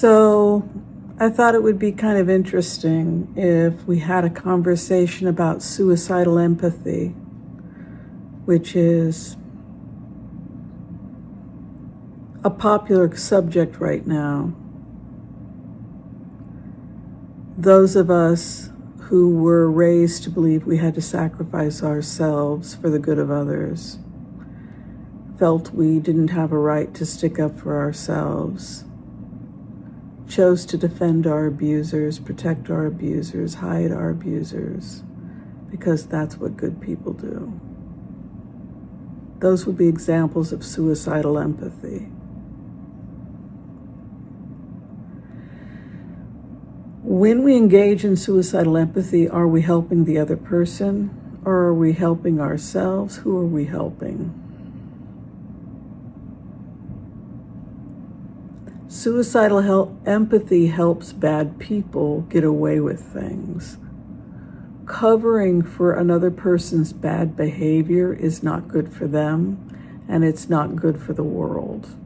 So I thought it would be kind of interesting if we had a conversation about suicidal empathy, which is a popular subject right now. Those of us who were raised to believe we had to sacrifice ourselves for the good of others felt we didn't have a right to stick up for ourselves, chose to defend our abusers, protect our abusers, hide our abusers, because that's what good people do. Those would be examples of suicidal empathy. When we engage in suicidal empathy, are we helping the other person, or are we helping ourselves? Who are we helping? Suicidal empathy helps bad people get away with things. Covering for another person's bad behavior is not good for them, and it's not good for the world.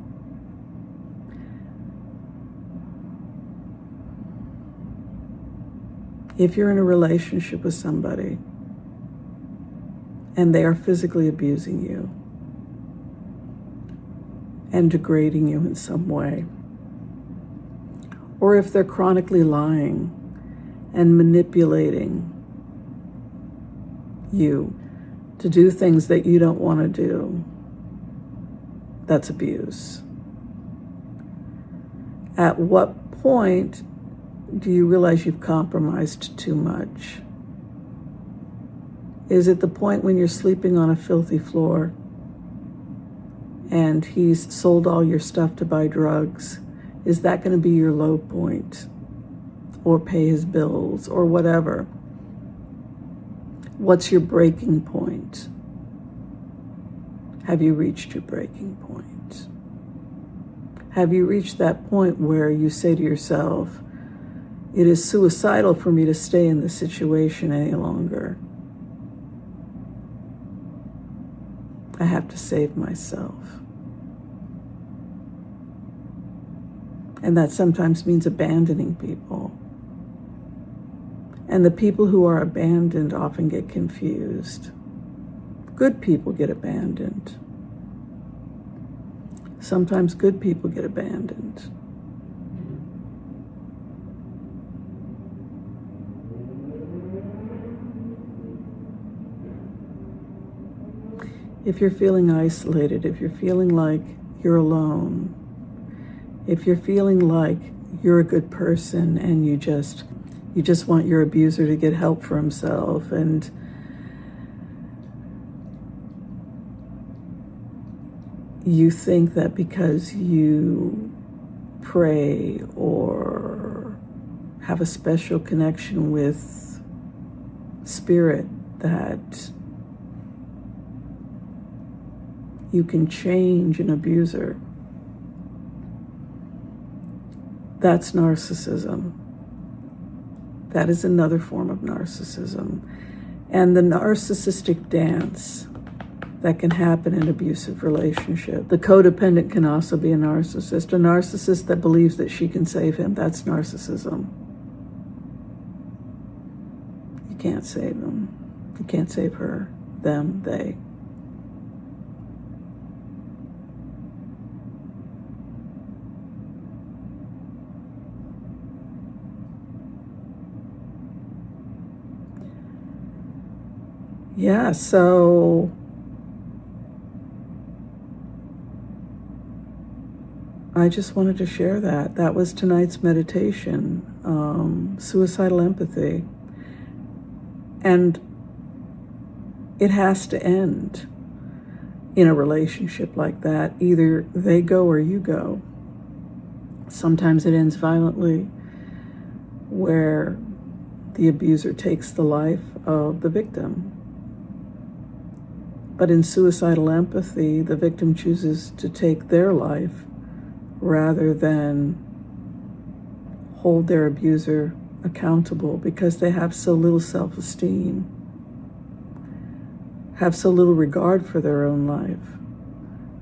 If you're in a relationship with somebody and they are physically abusing you and degrading you in some way, or if they're chronically lying and manipulating you to do things that you don't want to do, that's abuse. At what point do you realize you've compromised too much? Is it the point when you're sleeping on a filthy floor and he's sold all your stuff to buy drugs? Is that going to be your low point? Or pay his bills or whatever? What's your breaking point? Have you reached your breaking point? Have you reached that point where you say to yourself, it is suicidal for me to stay in this situation any longer. I have to save myself. And that sometimes means abandoning people. And the people who are abandoned often get confused. Good people get abandoned. Sometimes good people get abandoned. If you're feeling isolated, if you're feeling like you're alone, if you're feeling like you're a good person and you just want your abuser to get help for himself, and you think that because you pray or have a special connection with spirit that you can change an abuser, that's narcissism. That is another form of narcissism. And the narcissistic dance that can happen in abusive relationship. The codependent can also be a narcissist. A narcissist that believes that she can save him, that's narcissism. You can't save him. You can't save her, them, they. Yeah, so I just wanted to share that. That was tonight's meditation, suicidal empathy. And it has to end in a relationship like that. Either they go or you go. Sometimes it ends violently, where the abuser takes the life of the victim. But in suicidal empathy, the victim chooses to take their life rather than hold their abuser accountable, because they have so little self-esteem, have so little regard for their own life,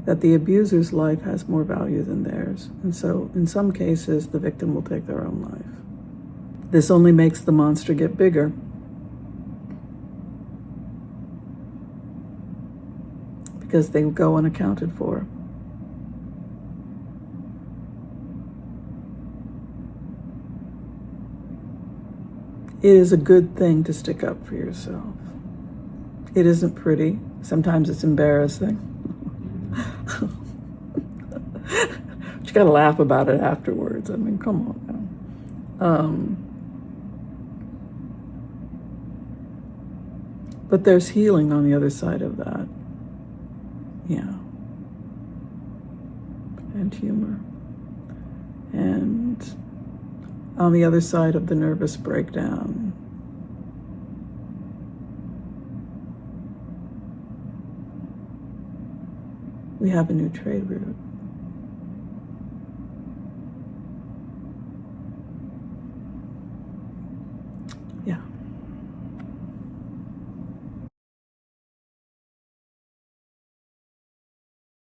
that the abuser's life has more value than theirs. And so in some cases, the victim will take their own life. This only makes the monster get bigger. Because they go unaccounted for. It is a good thing to stick up for yourself. It isn't pretty. Sometimes it's embarrassing. But you gotta laugh about it afterwards. I mean, come on now. But there's healing on the other side of that. Yeah. And humor. And on the other side of the nervous breakdown, we have a new trade route. Yeah.